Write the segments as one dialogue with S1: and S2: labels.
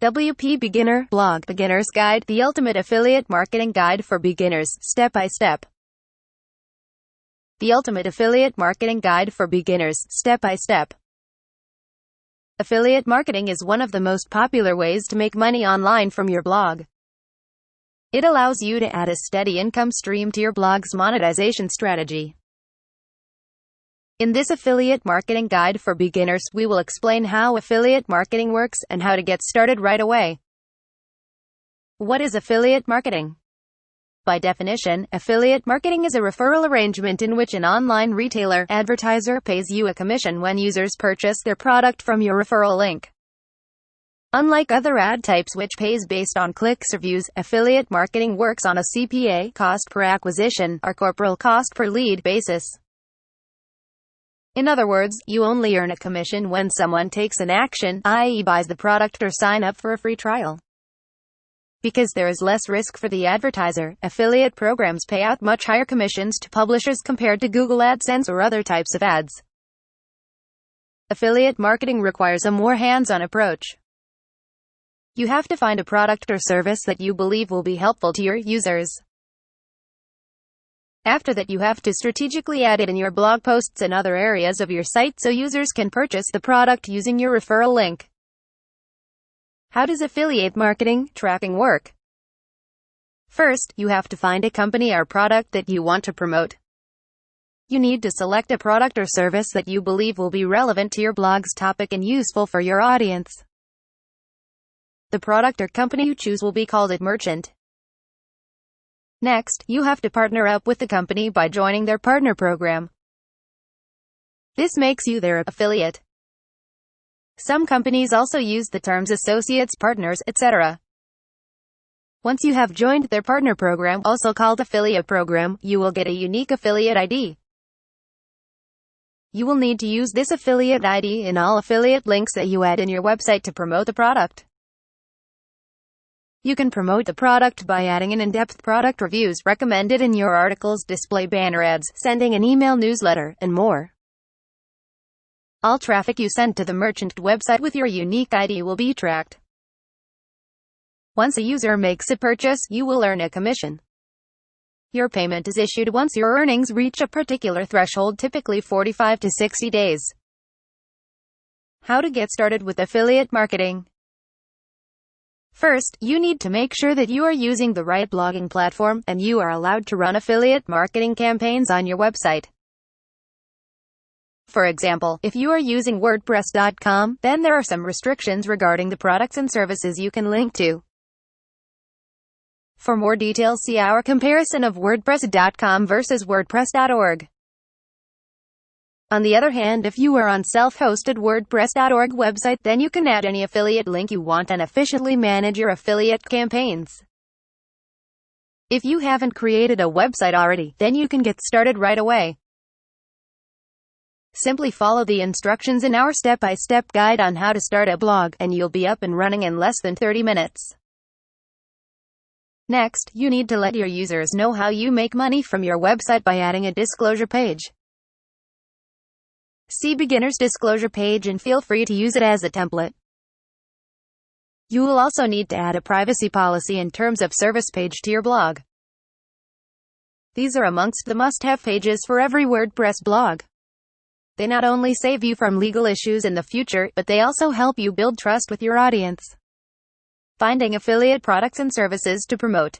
S1: WP Beginner Blog Beginner's Guide, the ultimate affiliate marketing guide for beginners, step by step. The ultimate affiliate marketing guide for beginners, step by step. Affiliate marketing is one of the most popular ways to make money online from your blog. It allows you to add a steady income stream to your blog's monetization strategy. In this affiliate marketing guide for beginners, we will explain how affiliate marketing works and how to get started right away. What is affiliate marketing? By definition, affiliate marketing is a referral arrangement in which an online retailer advertiser pays you a commission when users purchase their product from your referral link. Unlike other ad types which pays based on clicks or views, affiliate marketing works on a CPA, cost per acquisition, or corporal cost per lead basis. In other words, you only earn a commission when someone takes an action, i.e. buys the product or sign up for a free trial. Because there is less risk for the advertiser, affiliate programs pay out much higher commissions to publishers compared to Google AdSense or other types of ads. Affiliate marketing requires a more hands-on approach. You have to find a product or service that you believe will be helpful to your users. After that, you have to strategically add it in your blog posts and other areas of your site so users can purchase the product using your referral link. How does affiliate marketing tracking work? First, you have to find a company or product that you want to promote. You need to select a product or service that you believe will be relevant to your blog's topic and useful for your audience. The product or company you choose will be called a merchant. Next, you have to partner up with the company by joining their partner program. This makes you their affiliate. Some companies also use the terms associates, partners, etc. Once you have joined their partner program, also called affiliate program, you will get a unique affiliate ID. You will need to use this affiliate ID in all affiliate links that you add in your website to promote the product. You can promote the product by adding an in-depth product reviews recommended in your articles, display banner ads, sending an email newsletter, and more. All traffic you send to the merchant website with your unique ID will be tracked. Once a user makes a purchase, you will earn a commission. Your payment is issued once your earnings reach a particular threshold, typically 45 to 60 days. How to get started with affiliate marketing? First, you need to make sure that you are using the right blogging platform, and you are allowed to run affiliate marketing campaigns on your website. For example, if you are using WordPress.com, then there are some restrictions regarding the products and services you can link to. For more details, see our comparison of WordPress.com versus WordPress.org. On the other hand, if you are on self-hosted WordPress.org website, then you can add any affiliate link you want and efficiently manage your affiliate campaigns. If you haven't created a website already, then you can get started right away. Simply follow the instructions in our step-by-step guide on how to start a blog, and you'll be up and running in less than 30 minutes. Next, you need to let your users know how you make money from your website by adding a disclosure page. See beginner's disclosure page and feel free to use it as a template. You will also need to add a privacy policy and terms of service page to your blog. These are amongst the must-have pages for every WordPress blog. They not only save you from legal issues in the future, but they also help you build trust with your audience. Finding affiliate products and services to promote.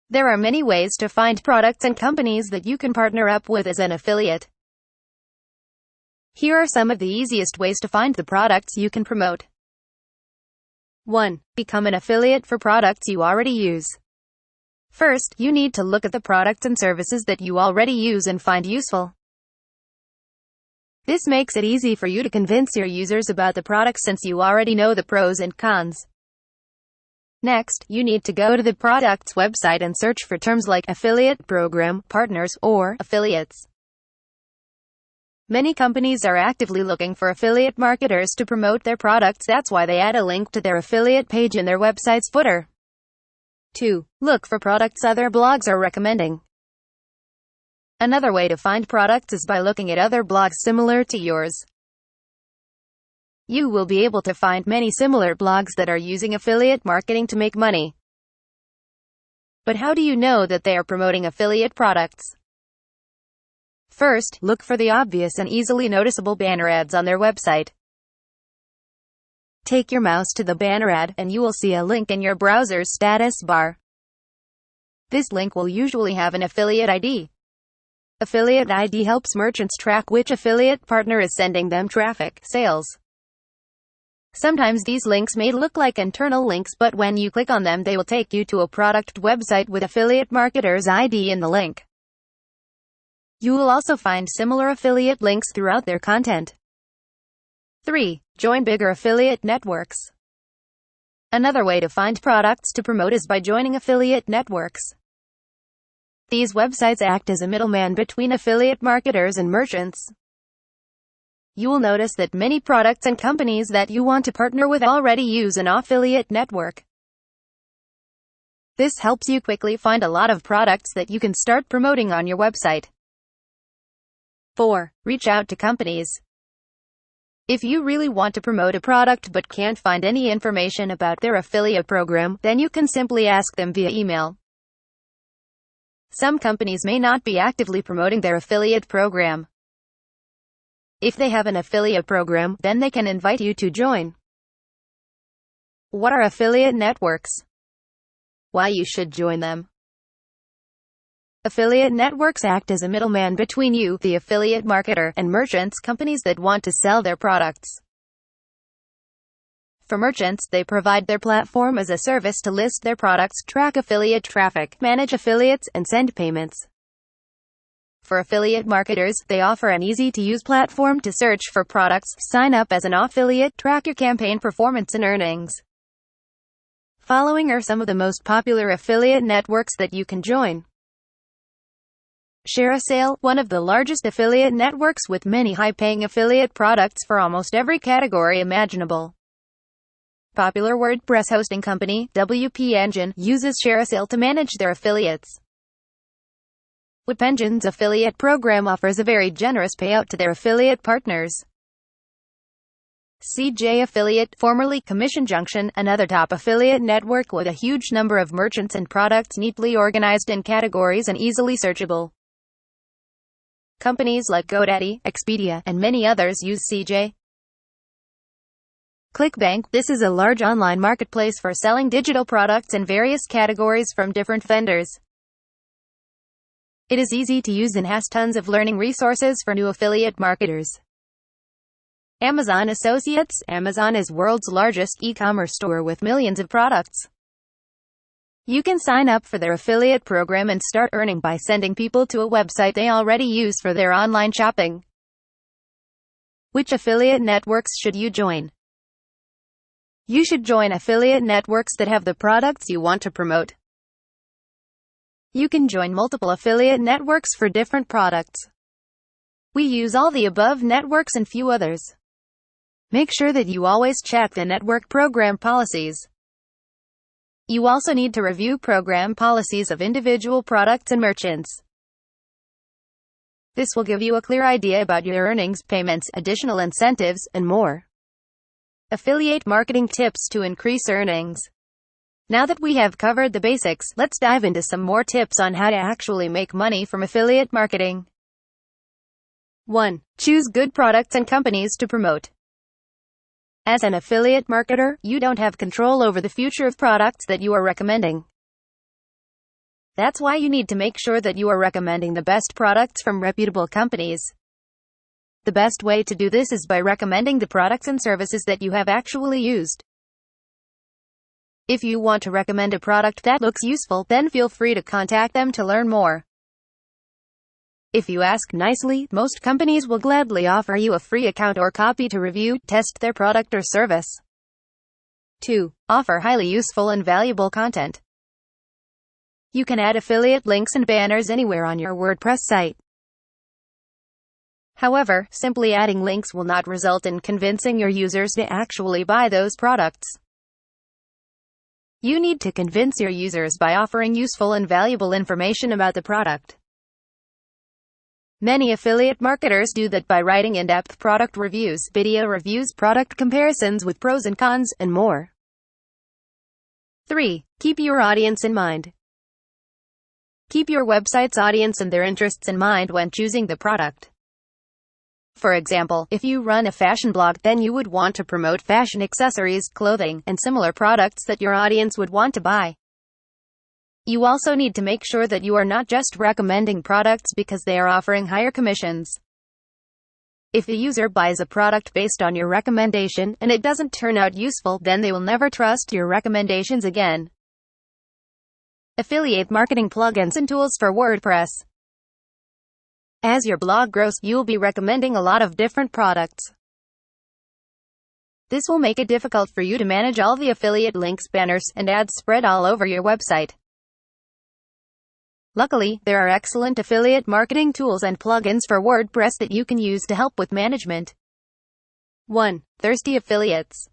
S1: There are many ways to find products and companies that you can partner up with as an affiliate. Here are some of the easiest ways to find the products you can promote. 1. Become an affiliate for products you already use. First, you need to look at the products and services that you already use and find useful. This makes it easy for you to convince your users about the product since you already know the pros and cons. Next, you need to go to the product's website and search for terms like affiliate program, partners, or affiliates. Many companies are actively looking for affiliate marketers to promote their products. That's why they add a link to their affiliate page in their website's footer. 2. Look for products other blogs are recommending. Another way to find products is by looking at other blogs similar to yours. You will be able to find many similar blogs that are using affiliate marketing to make money. But how do you know that they are promoting affiliate products? First, look for the obvious and easily noticeable banner ads on their website. Take your mouse to the banner ad, and you will see a link in your browser's status bar. This link will usually have an affiliate ID. Affiliate ID helps merchants track which affiliate partner is sending them traffic, sales. Sometimes these links may look like internal links, but when you click on them, they will take you to a product website with affiliate marketer's ID in the link. You will also find similar affiliate links throughout their content. 3. Join bigger affiliate networks. Another way to find products to promote is by joining affiliate networks. These websites act as a middleman between affiliate marketers and merchants. You will notice that many products and companies that you want to partner with already use an affiliate network. This helps you quickly find a lot of products that you can start promoting on your website. 4. Reach out to companies. If you really want to promote a product but can't find any information about their affiliate program, then you can simply ask them via email. Some companies may not be actively promoting their affiliate program. If they have an affiliate program, then they can invite you to join. What are affiliate networks? Why you should join them? Affiliate networks act as a middleman between you, the affiliate marketer, and merchants, companies that want to sell their products. For merchants, they provide their platform as a service to list their products, track affiliate traffic, manage affiliates, and send payments. For affiliate marketers, they offer an easy-to-use platform to search for products, sign up as an affiliate, track your campaign performance and earnings. Following are some of the most popular affiliate networks that you can join. ShareASale, one of the largest affiliate networks with many high-paying affiliate products for almost every category imaginable. Popular WordPress hosting company, WP Engine, uses ShareASale to manage their affiliates. WP Engine's affiliate program offers a very generous payout to their affiliate partners. CJ Affiliate, formerly Commission Junction, another top affiliate network with a huge number of merchants and products neatly organized in categories and easily searchable. Companies like GoDaddy, Expedia, and many others use CJ. ClickBank, this is a large online marketplace for selling digital products in various categories from different vendors. It is easy to use and has tons of learning resources for new affiliate marketers. Amazon Associates, Amazon is world's largest e-commerce store with millions of products. You can sign up for their affiliate program and start earning by sending people to a website they already use for their online shopping. Which affiliate networks should you join? You should join affiliate networks that have the products you want to promote. You can join multiple affiliate networks for different products. We use all the above networks and few others. Make sure that you always check the network program policies. You also need to review program policies of individual products and merchants. This will give you a clear idea about your earnings, payments, additional incentives, and more. Affiliate marketing tips to increase earnings. Now that we have covered the basics, let's dive into some more tips on how to actually make money from affiliate marketing. 1. Choose good products and companies to promote. As an affiliate marketer, you don't have control over the future of products that you are recommending. That's why you need to make sure that you are recommending the best products from reputable companies. The best way to do this is by recommending the products and services that you have actually used. If you want to recommend a product that looks useful, then feel free to contact them to learn more. If you ask nicely, most companies will gladly offer you a free account or copy to review, test their product or service. 2. Offer highly useful and valuable content. You can add affiliate links and banners anywhere on your WordPress site. However, simply adding links will not result in convincing your users to actually buy those products. You need to convince your users by offering useful and valuable information about the product. Many affiliate marketers do that by writing in-depth product reviews, video reviews, product comparisons with pros and cons, and more. 3. Keep your audience in mind. Keep your website's audience and their interests in mind when choosing the product. For example, if you run a fashion blog, then you would want to promote fashion accessories, clothing, and similar products that your audience would want to buy. You also need to make sure that you are not just recommending products because they are offering higher commissions. If a user buys a product based on your recommendation and it doesn't turn out useful, then they will never trust your recommendations again. Affiliate marketing plugins and tools for WordPress. As your blog grows, you'll be recommending a lot of different products. This will make it difficult for you to manage all the affiliate links, banners, and ads spread all over your website. Luckily, there are excellent affiliate marketing tools and plugins for WordPress that you can use to help with management. 1. Thirsty affiliates.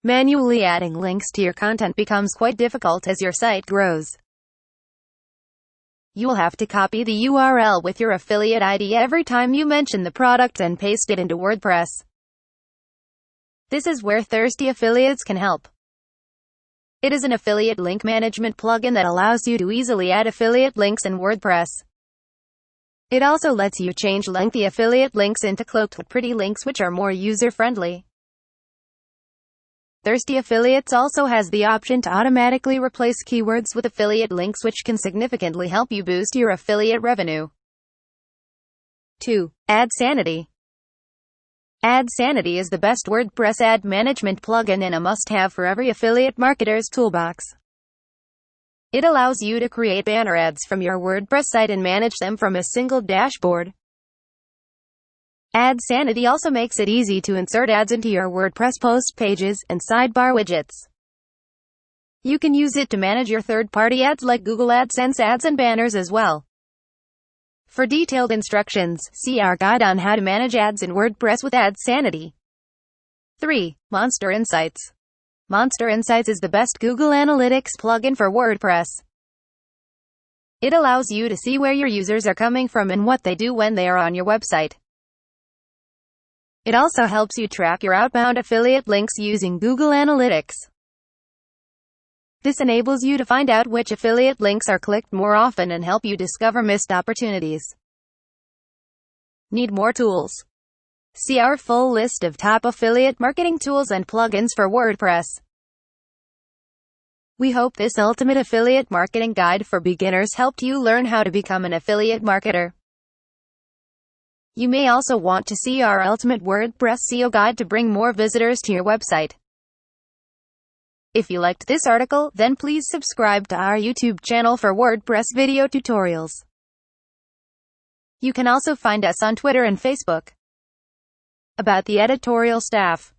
S1: Manually adding links to your content becomes quite difficult as your site grows. You will have to copy the URL with your affiliate ID every time you mention the product and paste it into WordPress. This is where Thirsty Affiliates can help. It is an affiliate link management plugin that allows you to easily add affiliate links in WordPress. It also lets you change lengthy affiliate links into cloaked, pretty links which are more user-friendly. Thirsty Affiliates also has the option to automatically replace keywords with affiliate links, which can significantly help you boost your affiliate revenue. 2. AdSanity. AdSanity is the best WordPress ad management plugin and a must-have for every affiliate marketer's toolbox. It allows you to create banner ads from your WordPress site and manage them from a single dashboard. AdSanity also makes it easy to insert ads into your WordPress post pages and sidebar widgets. You can use it to manage your third-party ads like Google AdSense ads and banners as well. For detailed instructions, see our guide on how to manage ads in WordPress with AdSanity. 3. Monster Insights. Monster Insights is the best Google Analytics plugin for WordPress. It allows you to see where your users are coming from and what they do when they are on your website. It also helps you track your outbound affiliate links using Google Analytics. This enables you to find out which affiliate links are clicked more often and help you discover missed opportunities. Need more tools? See our full list of top affiliate marketing tools and plugins for WordPress. We hope this ultimate affiliate marketing guide for beginners helped you learn how to become an affiliate marketer. You may also want to see our ultimate WordPress SEO guide to bring more visitors to your website. If you liked this article, then please subscribe to our YouTube channel for WordPress video tutorials. You can also find us on Twitter and Facebook. About the editorial staff.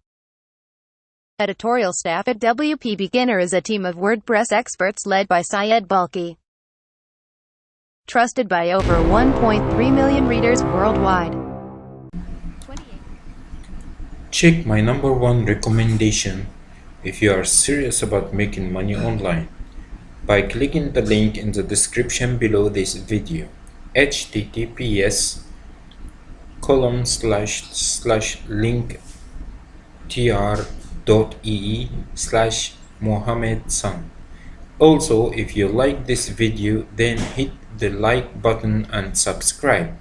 S1: Editorial staff at WP Beginner is a team of WordPress experts led by Syed Balki. Trusted by over 1.3 million readers worldwide.
S2: Check my #1 recommendation if you are serious about making money online by clicking the link in the description below this video. https://linktr.ee/Mohammed San. Also, if you like this video, then hit the like button and subscribe.